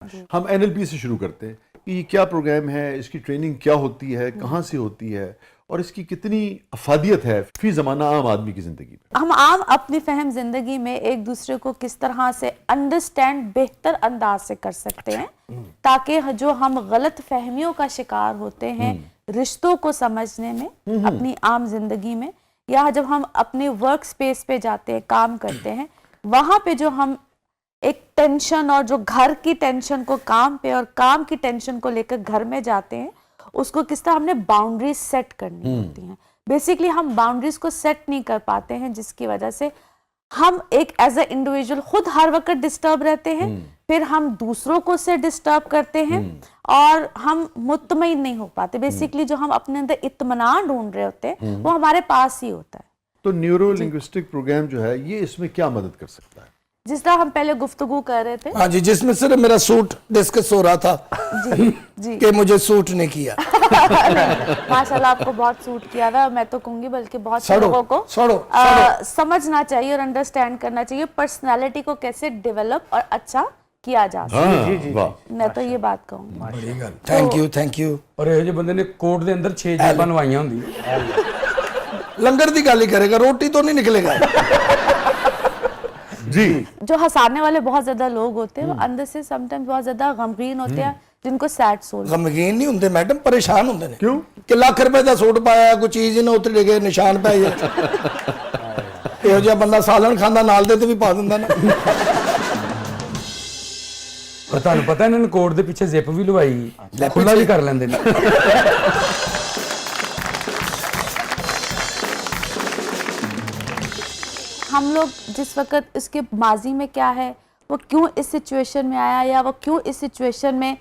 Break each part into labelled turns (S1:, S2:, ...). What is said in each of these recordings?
S1: ہم NLP سے شروع کرتے ہیں کہ یہ کیا پروگرام ہے، اس کی ٹریننگ کیا ہوتی ہے، کہاں سے ہوتی ہے اور اس کی کتنی افادیت ہے فی زمانہ عام آدمی کی زندگی میں.
S2: ہم عام اپنی فہم زندگی میں ایک دوسرے کو کس طرح سے انڈرسٹینڈ بہتر انداز سے کر سکتے ہیں تاکہ جو ہم غلط فہمیوں کا شکار ہوتے ہیں رشتوں کو سمجھنے میں اپنی عام زندگی میں، یا جب ہم اپنے ورک سپیس پہ جاتے ہیں کام کرتے ہیں وہاں پہ جو ہم ایک ٹینشن اور جو گھر کی ٹینشن کو کام پہ اور کام کی ٹینشن کو لے کر گھر میں جاتے ہیں اس کو کس طرح ہم نے باؤنڈریز سیٹ کرنی ہوتی ہیں. بیسیکلی ہم باؤنڈریز کو سیٹ نہیں کر پاتے ہیں جس کی وجہ سے ہم ایک ایز اے انڈیویجول خود ہر وقت ڈسٹرب رہتے ہیں، پھر ہم دوسروں کو سے ڈسٹرب کرتے ہیں اور ہم مطمئن نہیں ہو پاتے. بیسیکلی جو ہم اپنے اندر اطمینان ڈھونڈ رہے ہوتے ہیں وہ ہمارے پاس ہی ہوتا ہے.
S1: تو نیورو لنگوسٹک پروگرام جو ہے یہ اس میں کیا مدد کر سکتا ہے؟
S2: جس طرح ہم پہلے گفتگو کر رہے تھے،
S3: ہاں جی، جس میں صرف میرا سوٹ ڈسکس ہو رہا تھا کہ مجھے سوٹ نہیں کیا.
S2: ماشاءاللہ آپ کو بہت سوٹ کیا تھا. میں تو کہوں گی بلکہ بہت سے لوگوں کو سمجھنا چاہیے اور انڈرسٹینڈ کرنا چاہیے پرسنالٹی کو کیسے ڈیولپ اور اچھا کیا جا سکتا. میں تو یہ بات کہوں گی.
S3: Thank you thank you.
S4: اور یہ جو بندے نے کوٹ دے اندر 6 جیباں نوائیاں ہوندی
S3: لنگر دی گالی کرے گا، روٹی تو نہیں نکلے گا.
S1: جی،
S2: جو ہنسانے والے بہت زیادہ لوگ ہوتے ہیں وہ اندر سے سم ٹائم بہت زیادہ غمگین ہوتے ہیں جن کو سیڈ سول.
S3: غمگین نہیں ہوندے میڈم، پریشان ہوندے نے.
S1: کیوں؟
S3: کہ لاکھ روپے دا سوٹ پایا کوئی چیز ہی نہ اتر گئے، نشان پہ یہ جہاں بندہ سالن کھانا نال دے تو بھی پا دیندا نا.
S4: اور تانوں پتہ انہوں نے کوٹ دے پیچھے زپ بھی لوائی، کھلا بھی کر لیندے نے.
S2: ہم لوگ جس وقت اس کے ماضی میں کیا ہے، وہ کیوں اس سچویشن میں آیا یا وہ کیوں اس سچویشن میں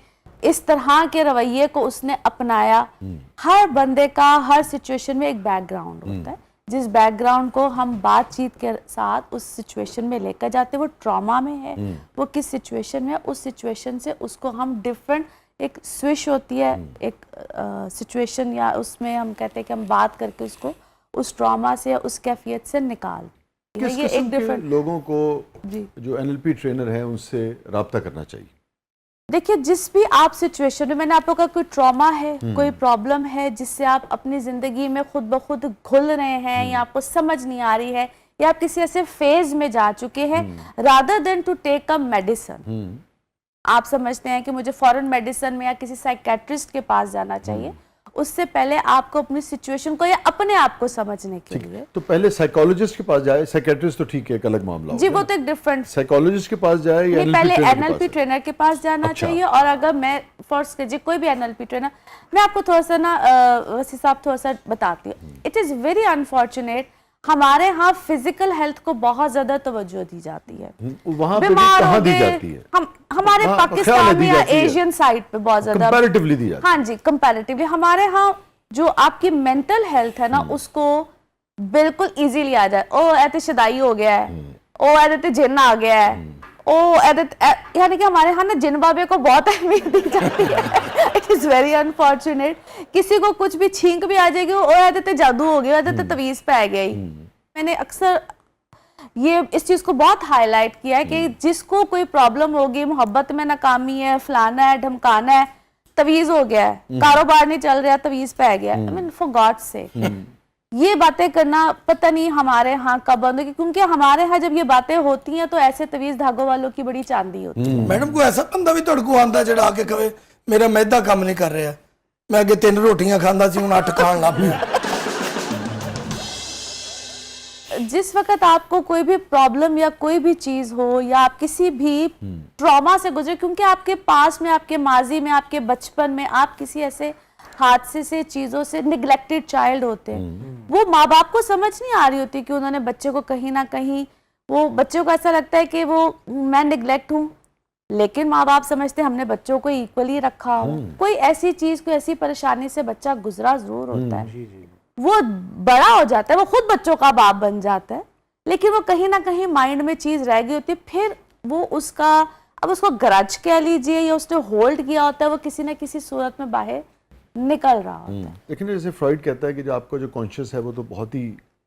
S2: اس طرح کے رویے کو اس نے اپنایا، ہر بندے کا ہر سچویشن میں ایک بیک گراؤنڈ ہوتا ہے جس بیک گراؤنڈ کو ہم بات چیت کے ساتھ اس سچویشن میں لے کر جاتے ہیں. وہ ٹراما میں ہے، وہ کس سچویشن میں ہے، اس سچویشن سے اس کو ہم ڈفرینٹ ایک سوئش ہوتی ہے ایک سچویشن، یا اس میں ہم کہتے ہیں کہ ہم بات کر کے اس کو اس ٹراما سے یا اس کیفیت سے نکال.
S1: کس قسم کے لوگوں کو جو NLP ٹرینر ہیں ان سے رابطہ کرنا چاہیے؟
S2: دیکھیے جس بھی آپ سچویشن میں، میں نے آپ کو کہا کوئی ٹراما ہے، کوئی پرابلم ہے جس سے آپ اپنی زندگی میں خود بخود گھل رہے ہیں یا آپ کو سمجھ نہیں آ رہی ہے یا آپ کسی ایسے فیز میں جا چکے ہیں، rather than to take a medicine، آپ سمجھتے ہیں کہ مجھے فورن میڈیسن میں یا کسی سائیکیٹرسٹ کے پاس جانا چاہیے، اس سے پہلے آپ کو اپنی سچویشن کو یا اپنے آپ کو سمجھنے کے لیے
S1: تو پہلے سائیکالوجسٹ کے پاس جائے. سائیکیٹرسٹ تو ٹھیک ہے ایک الگ معاملہ
S2: جی، وہ تو ایک ڈفرنٹ.
S1: سائیکالوجسٹ کے پاس جائے یا
S2: پہلے NLP ٹرینر کے پاس جانا چاہیے. اور اگر میں فرض کیجیے کوئی بھی NLP ٹرینر، میں آپ کو تھوڑا سا نا وسیع صاحب تھوڑا سا بتاتی ہوں. اٹ از ویری انفارچونیٹ ہمارے ہاں فزیکل ہیلتھ کو بہت زیادہ توجہ دی جاتی ہے.
S1: وہاں پہ کہاں دی جاتی ہے؟
S2: ہمارے پاکستان میں یا ایشین سائڈ پہ بہت زیادہ
S1: کمپیریٹیولی دی جاتی ہے.
S2: ہاں جی، کمپیریٹیولی. ہمارے ہاں جو آپ کی مینٹل ہیلتھ ہے نا اس کو بالکل ایزیلی آ جائے. او ایتے شدائی ہو گیا ہے، او ایتے جن آ گیا ہے، او یعنی کہ ہمارے ہاں نا جن بابے کو بہت اہمیت دی جاتی ہے. It is very unfortunate. کسی کو کچھ بھی چھینک بھی آ جائے گی، او ایتے جادو ہو گیا، ایتے تویز پہ آ گیا ہی. میں نے اکثر یہ اس چیز کو بہت ہائی لائٹ کیا ہے کہ جس کو کوئی پرابلم ہوگی، محبت میں ناکامی ہے، فلانا ہے، ڈھمکانا ہے، تویز ہو گیا ہے، کاروبار نہیں چل رہا، تویز پہ گیا ہے. I mean, for God's sake. یہ باتیں کرنا پتہ نہیں ہمارے ہاں کب بند ہوگی، کیونکہ ہمارے ہاں جب یہ باتیں ہوتی ہیں تو ایسے تویز دھاگوں والوں کی بڑی چاندی ہوتی ہے.
S3: میڈم کو ایسا بندہ بھی تڑکو آندا جڑا آ کے کہے میرا میدا کام نہیں کر رہا، میں اگے 3 روٹیاں کھاندا سی ہن 8 کھان لگ پیا.
S2: جس وقت آپ کو کوئی بھی پرابلم یا کوئی بھی چیز ہو یا آپ کسی بھی ٹراما سے گزرے، کیونکہ آپ کے پاس میں، آپ کے ماضی میں، آپ کے بچپن میں آپ کسی ایسے حادثے سے، چیزوں سے نیگلیکٹڈ چائلڈ ہوتے ہیں، وہ ماں باپ کو سمجھ نہیں آ رہی ہوتی کہ انہوں نے بچے کو کہیں نہ کہیں، وہ بچوں کو ایسا لگتا ہے کہ وہ میں نیگلیکٹ ہوں، لیکن ماں باپ سمجھتے ہیں ہم نے بچوں کو ایکولی رکھا ہو. کوئی ایسی چیز، کوئی ایسی پریشانی سے بچہ گزرا ضرور ہوتا ہے، وہ بڑا ہو جاتا ہے، وہ خود بچوں کا باپ بن جاتا ہے، لیکن وہ کہیں نہ کہیں مائنڈ میں چیز رہ گئی ہوتی ہے. پھر وہ اس کا، اب اس کو گرج کہہ لیجئے یا اس نے ہولڈ کیا ہوتا ہے، وہ کسی نہ کسی صورت میں باہر نکل رہا ہوتا ہے.
S1: لیکن جیسے فرائڈ کہتا ہے کہ جو آپ کا جو کانشیس ہے وہ تو بہت ہی